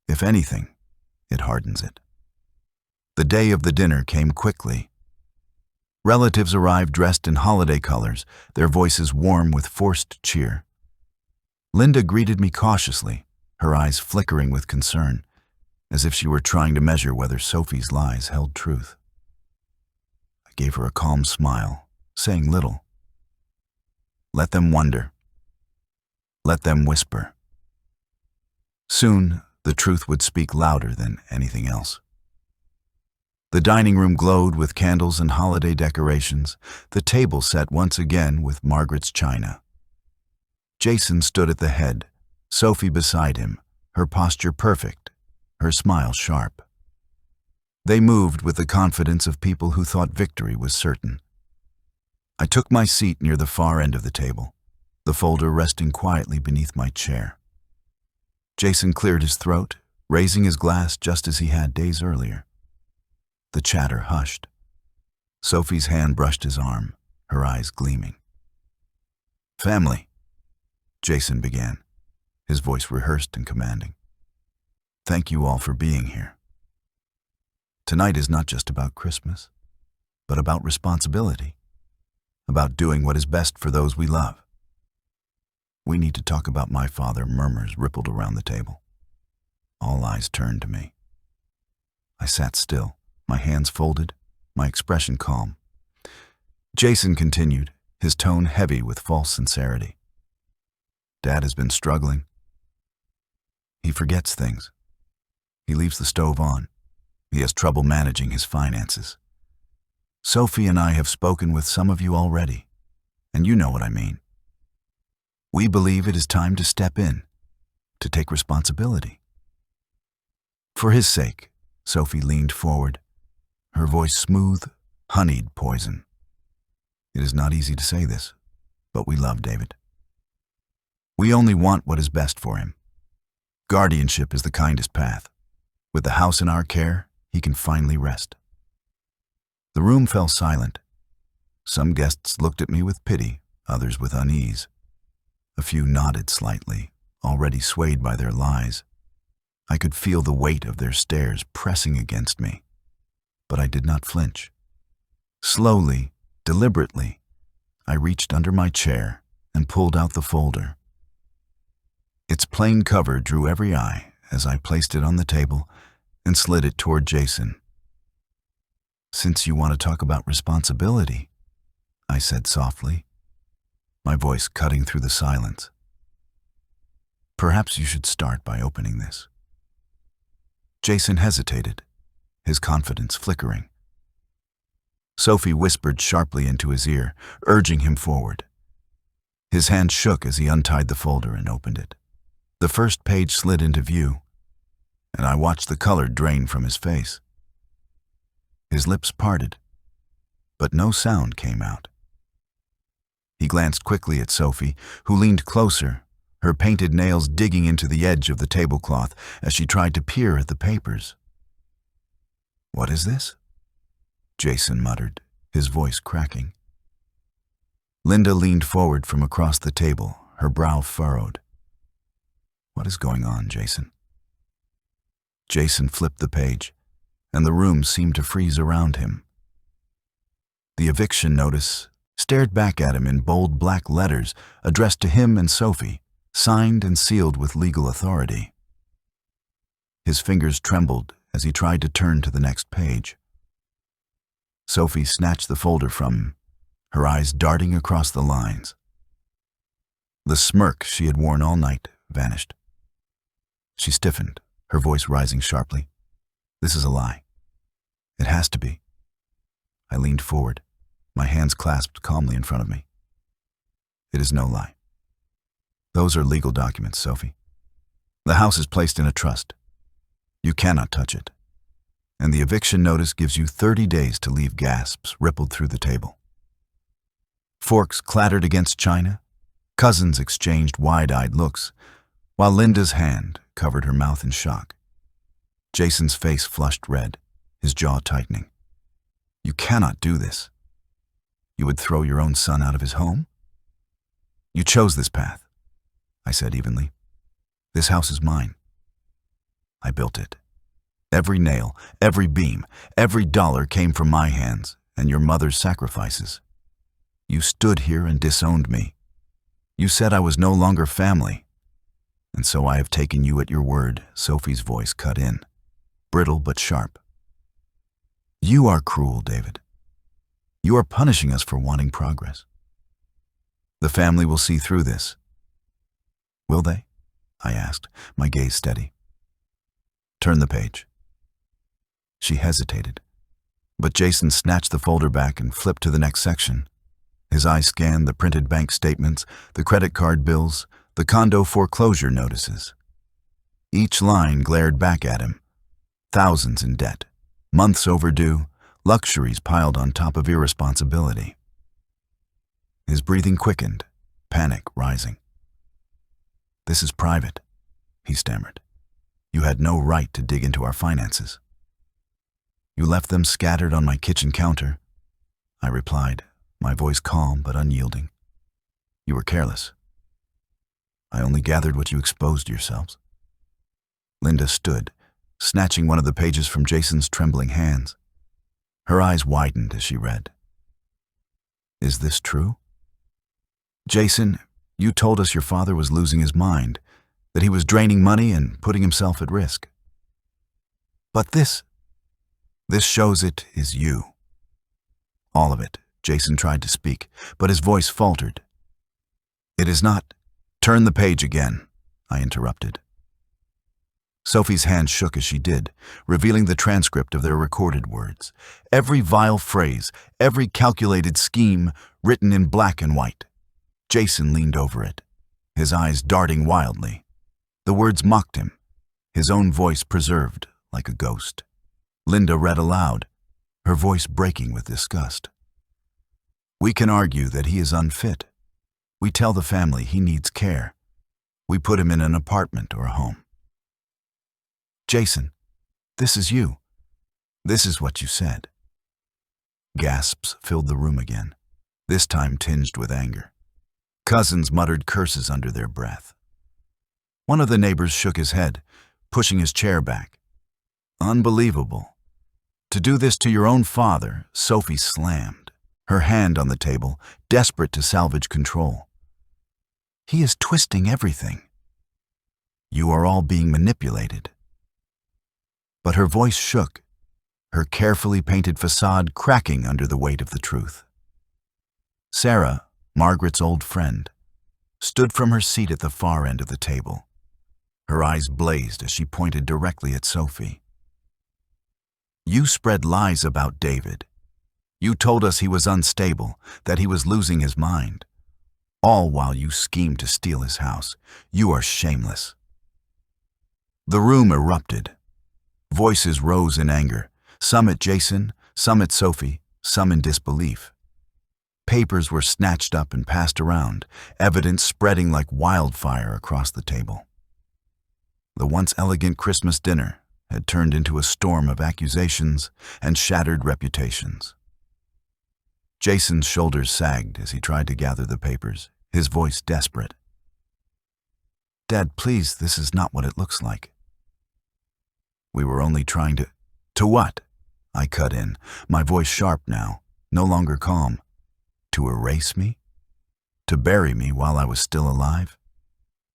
If anything, it hardens it. The day of the dinner came quickly. Relatives arrived dressed in holiday colors, their voices warm with forced cheer. Linda greeted me cautiously, her eyes flickering with concern, as if she were trying to measure whether Sophie's lies held truth. I gave her a calm smile, saying little. Let them wonder. Let them whisper. Soon, the truth would speak louder than anything else. The dining room glowed with candles and holiday decorations, the table set once again with Margaret's china. Jason stood at the head, Sophie beside him, her posture perfect, her smile sharp. They moved with the confidence of people who thought victory was certain. I took my seat near the far end of the table, the folder resting quietly beneath my chair. Jason cleared his throat, raising his glass just as he had days earlier. The chatter hushed. Sophie's hand brushed his arm, her eyes gleaming. Family, Jason began, his voice rehearsed and commanding. Thank you all for being here. Tonight is not just about Christmas, but about responsibility, about doing what is best for those we love. We need to talk about my father. Murmurs rippled around the table. All eyes turned to me. I sat still, my hands folded, my expression calm. Jason continued, his tone heavy with false sincerity. Dad has been struggling. He forgets things. He leaves the stove on. He has trouble managing his finances. Sophie and I have spoken with some of you already, and you know what I mean. We believe it is time to step in, to take responsibility. For his sake, Sophie leaned forward, her voice smooth, honeyed poison. It is not easy to say this, but we love David. We only want what is best for him. Guardianship is the kindest path. With the house in our care, he can finally rest. The room fell silent. Some guests looked at me with pity, others with unease. A few nodded slightly, already swayed by their lies. I could feel the weight of their stares pressing against me, but I did not flinch. Slowly, deliberately, I reached under my chair and pulled out the folder. Its plain cover drew every eye as I placed it on the table and slid it toward Jason. Since you want to talk about responsibility, I said softly, my voice cutting through the silence. Perhaps you should start by opening this. Jason hesitated, his confidence flickering. Sophie whispered sharply into his ear, urging him forward. His hand shook as he untied the folder and opened it. The first page slid into view, and I watched the color drain from his face. His lips parted, but no sound came out. He glanced quickly at Sophie, who leaned closer, her painted nails digging into the edge of the tablecloth as she tried to peer at the papers. "What is this?" Jason muttered, his voice cracking. Linda leaned forward from across the table, her brow furrowed. "What is going on, Jason?" Jason flipped the page, and the room seemed to freeze around him. The eviction notice stared back at him in bold black letters addressed to him and Sophie, signed and sealed with legal authority. His fingers trembled as he tried to turn to the next page. Sophie snatched the folder from him, her eyes darting across the lines. The smirk she had worn all night vanished. She stiffened, her voice rising sharply. "This is a lie. It has to be." I leaned forward, my hands clasped calmly in front of me. "It is no lie. Those are legal documents, Sophie. The house is placed in a trust. You cannot touch it. And the eviction notice gives you 30 days to leave." Gasps rippled through the table. Forks clattered against china. Cousins exchanged wide-eyed looks, while Linda's hand covered her mouth in shock. Jason's face flushed red, his jaw tightening. "You cannot do this. You would throw your own son out of his home?" "You chose this path," I said evenly. "This house is mine. I built it. Every nail, every beam, every dollar came from my hands and your mother's sacrifices. You stood here and disowned me. You said I was no longer family. And so I have taken you at your word." Sophie's voice cut in, brittle but sharp. "You are cruel, David. You are punishing us for wanting progress. The family will see through this." "Will they?" I asked, my gaze steady. "Turn the page." She hesitated, but Jason snatched the folder back and flipped to the next section. His eyes scanned the printed bank statements, the credit card bills, the condo foreclosure notices. Each line glared back at him. Thousands in debt, months overdue, luxuries piled on top of irresponsibility. His breathing quickened, panic rising. "This is private," he stammered. "You had no right to dig into our finances." "You left them scattered on my kitchen counter," I replied, my voice calm but unyielding. "You were careless. I only gathered what you exposed yourselves." Linda stood, snatching one of the pages from Jason's trembling hands. Her eyes widened as she read. "Is this true? Jason, you told us your father was losing his mind, that he was draining money and putting himself at risk. But this shows it is you." "All of it," Jason tried to speak, but his voice faltered. "It is not." "Turn the page again," I interrupted. Sophie's hand shook as she did, revealing the transcript of their recorded words. Every vile phrase, every calculated scheme, written in black and white. Jason leaned over it, his eyes darting wildly. The words mocked him, his own voice preserved like a ghost. Linda read aloud, her voice breaking with disgust. "We can argue that he is unfit. We tell the family he needs care. We put him in an apartment or a home. Jason, this is you. This is what you said." Gasps filled the room again, this time tinged with anger. Cousins muttered curses under their breath. One of the neighbors shook his head, pushing his chair back. "Unbelievable. To do this to your own father," Sophie slammed, her hand on the table, desperate to salvage control. "He is twisting everything. You are all being manipulated." But her voice shook, her carefully painted facade cracking under the weight of the truth. Sarah, Margaret's old friend, stood from her seat at the far end of the table, Her eyes blazed as she pointed directly at Sophie. "You spread lies about David. You told us he was unstable, that he was losing his mind. All while you schemed to steal his house. You are shameless." The room erupted. Voices rose in anger, some at Jason, some at Sophie, some in disbelief. Papers were snatched up and passed around, evidence spreading like wildfire across the table. The once elegant Christmas dinner had turned into a storm of accusations and shattered reputations. Jason's shoulders sagged as he tried to gather the papers, his voice desperate. "Dad, please, this is not what it looks like." "We were only trying to—" "To what?" I cut in, my voice sharp now, no longer calm. "To erase me? To bury me while I was still alive?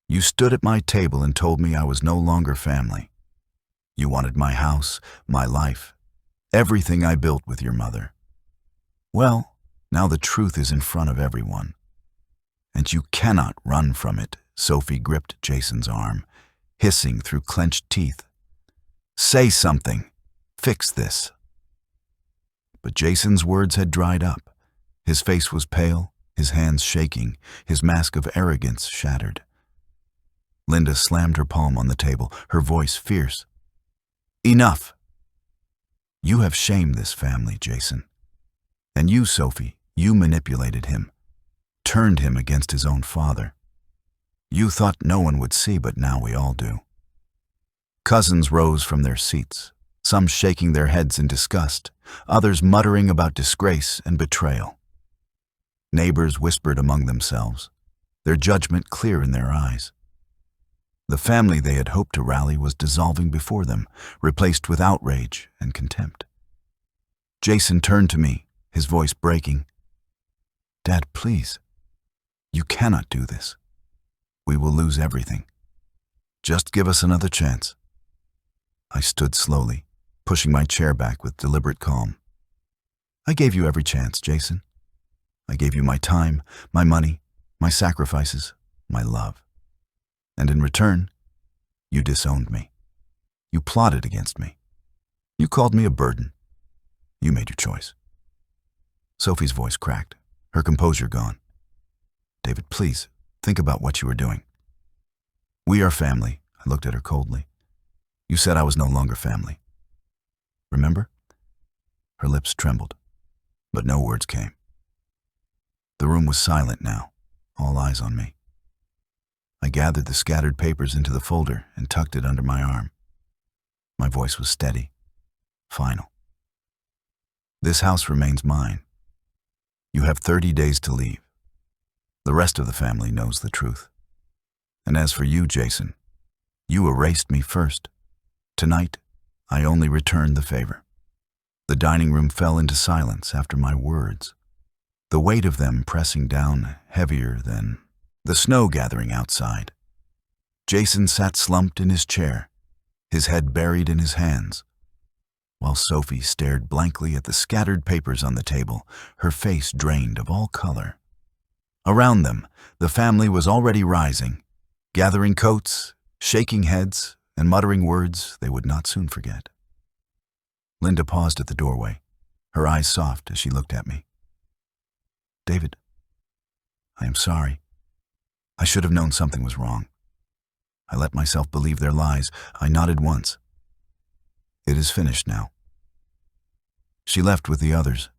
You stood at my table and told me I was no longer family. You wanted my house, my life, everything I built with your mother. Well, now the truth is in front of everyone. And you cannot run from it." Sophie gripped Jason's arm, hissing through clenched teeth. "Say something. Fix this." But Jason's words had dried up. His face was pale, his hands shaking, his mask of arrogance shattered. Linda slammed her palm on the table, her voice fierce. "Enough! You have shamed this family, Jason. And you, Sophie, you manipulated him, turned him against his own father. You thought no one would see, but now we all do." Cousins rose from their seats, some shaking their heads in disgust, others muttering about disgrace and betrayal. Neighbors whispered among themselves, their judgment clear in their eyes. The family they had hoped to rally was dissolving before them, replaced with outrage and contempt. Jason turned to me, his voice breaking. "Dad, please. You cannot do this. We will lose everything. Just give us another chance." I stood slowly, pushing my chair back with deliberate calm. "I gave you every chance, Jason. I gave you my time, my money, my sacrifices, my love. And in return, you disowned me. You plotted against me. You called me a burden. You made your choice." Sophie's voice cracked, her composure gone. "David, please, think about what you were doing." "We are family," I looked at her coldly. "You said I was no longer family. Remember?" Her lips trembled, but no words came. The room was silent now, all eyes on me. I gathered the scattered papers into the folder and tucked it under my arm. My voice was steady, final. "This house remains mine. You have 30 days to leave. The rest of the family knows the truth. And as for you, Jason, you erased me first. Tonight, I only returned the favor." The dining room fell into silence after my words, the weight of them pressing down heavier than the snow gathering outside. Jason sat slumped in his chair, his head buried in his hands, while Sophie stared blankly at the scattered papers on the table, her face drained of all color. Around them, the family was already rising, gathering coats, shaking heads, and muttering words they would not soon forget. Linda paused at the doorway, her eyes soft as she looked at me. "David, I am sorry. I should have known something was wrong. I let myself believe their lies." I nodded once. "It is finished now." She left with the others,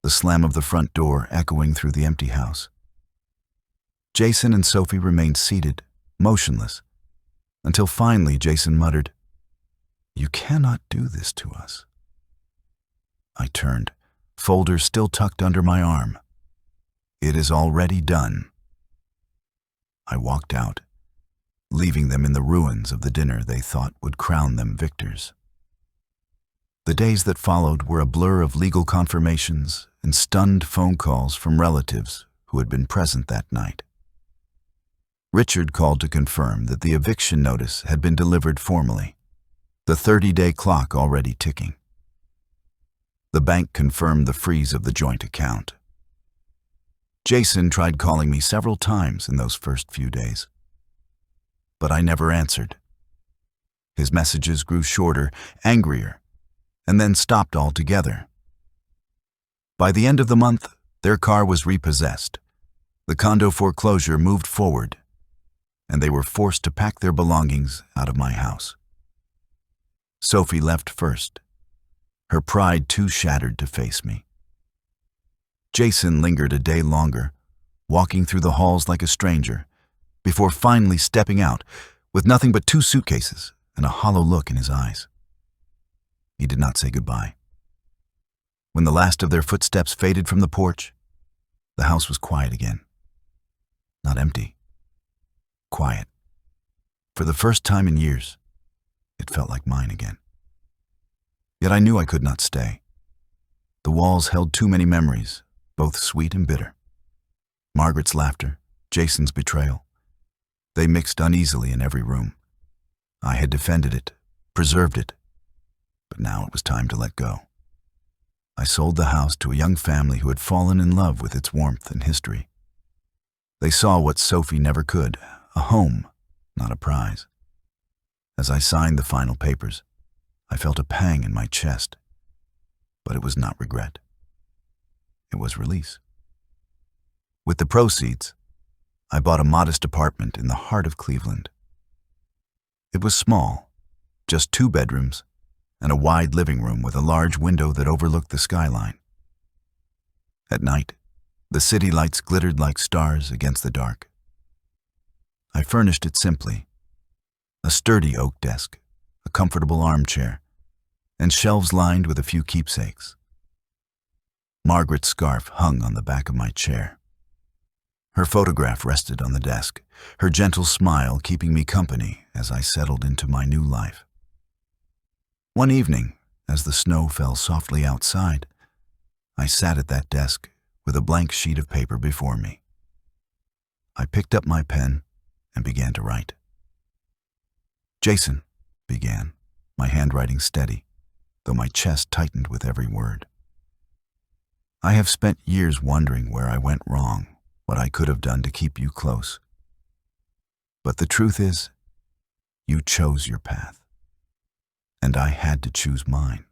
the slam of the front door echoing through the empty house. Jason and Sophie remained seated, motionless, until finally Jason muttered, "You cannot do this to us." I turned, folder still tucked under my arm. "It is already done." I walked out, leaving them in the ruins of the dinner they thought would crown them victors. The days that followed were a blur of legal confirmations and stunned phone calls from relatives who had been present that night. Richard called to confirm that the eviction notice had been delivered formally, the 30-day clock already ticking. The bank confirmed the freeze of the joint account. Jason tried calling me several times in those first few days, but I never answered. His messages grew shorter, angrier, and then stopped altogether. By the end of the month, their car was repossessed. The condo foreclosure moved forward, and they were forced to pack their belongings out of my house. Sophie left first, her pride too shattered to face me. Jason lingered a day longer, walking through the halls like a stranger, before finally stepping out with nothing but 2 suitcases and a hollow look in his eyes. He did not say goodbye. When the last of their footsteps faded from the porch, the house was quiet again. Not empty. Quiet. For the first time in years, it felt like mine again. Yet I knew I could not stay. The walls held too many memories, both sweet and bitter. Margaret's laughter, Jason's betrayal. They mixed uneasily in every room. I had defended it, preserved it, but now it was time to let go. I sold the house to a young family who had fallen in love with its warmth and history. They saw what Sophie never could, a home, not a prize. As I signed the final papers, I felt a pang in my chest, but it was not regret. It was release. With the proceeds, I bought a modest apartment in the heart of Cleveland. It was small, just 2 bedrooms and a wide living room with a large window that overlooked the skyline. At night, the city lights glittered like stars against the dark. I furnished it simply: a sturdy oak desk, a comfortable armchair, and shelves lined with a few keepsakes. Margaret's scarf hung on the back of my chair. Her photograph rested on the desk, her gentle smile keeping me company as I settled into my new life. One evening, as the snow fell softly outside, I sat at that desk with a blank sheet of paper before me. I picked up my pen and began to write. "Jason," began, my handwriting steady, though my chest tightened with every word. "I have spent years wondering where I went wrong, what I could have done to keep you close. But the truth is, you chose your path, and I had to choose mine.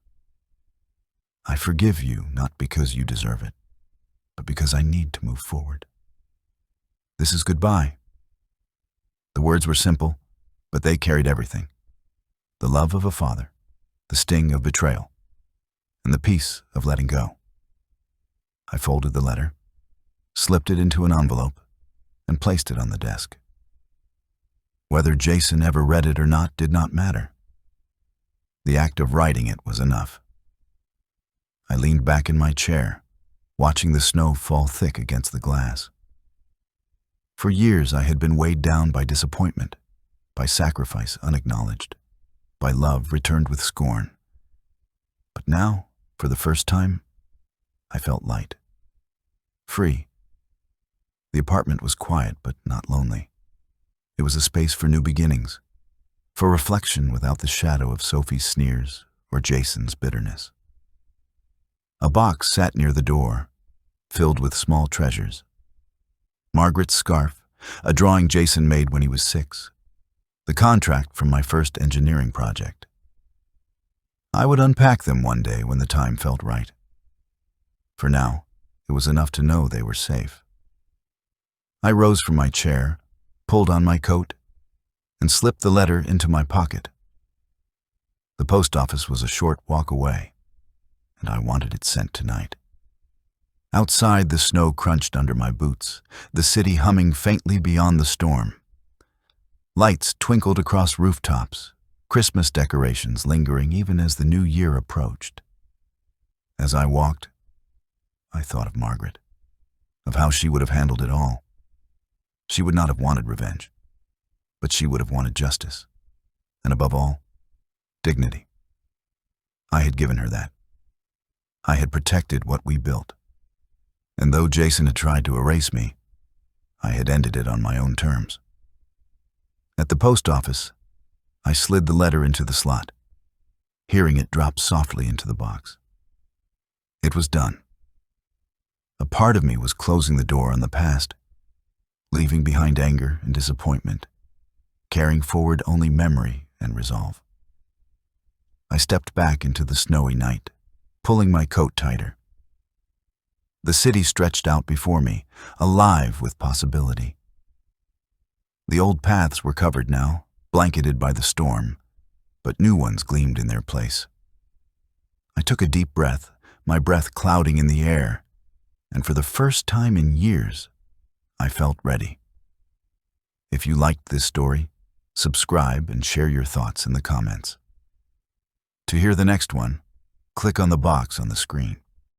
I forgive you not because you deserve it, but because I need to move forward. This is goodbye." The words were simple, but they carried everything: the love of a father, the sting of betrayal, and the peace of letting go. I folded the letter, slipped it into an envelope, and placed it on the desk. Whether Jason ever read it or not did not matter. The act of writing it was enough. I leaned back in my chair, watching the snow fall thick against the glass. For years I had been weighed down by disappointment, by sacrifice unacknowledged, by love returned with scorn. But now, for the first time, I felt light, free. The apartment was quiet but not lonely. It was a space for new beginnings, for reflection without the shadow of Sophie's sneers or Jason's bitterness. A box sat near the door, filled with small treasures. Margaret's scarf, a drawing Jason made when he was 6, the contract from my first engineering project. I would unpack them one day when the time felt right. For now, it was enough to know they were safe. I rose from my chair, pulled on my coat, and slipped the letter into my pocket. The post office was a short walk away, and I wanted it sent tonight. Outside, the snow crunched under my boots, the city humming faintly beyond the storm. Lights twinkled across rooftops, Christmas decorations lingering even as the new year approached. As I walked, I thought of Margaret, of how she would have handled it all. She would not have wanted revenge, but she would have wanted justice, and above all, dignity. I had given her that. I had protected what we built. And though Jason had tried to erase me, I had ended it on my own terms. At the post office, I slid the letter into the slot, hearing it drop softly into the box. It was done. A part of me was closing the door on the past, leaving behind anger and disappointment, carrying forward only memory and resolve. I stepped back into the snowy night, pulling my coat tighter. The city stretched out before me, alive with possibility. The old paths were covered now, blanketed by the storm, but new ones gleamed in their place. I took a deep breath, my breath clouding in the air, and for the first time in years, I felt ready. If you liked this story, subscribe and share your thoughts in the comments. To hear the next one, click on the box on the screen.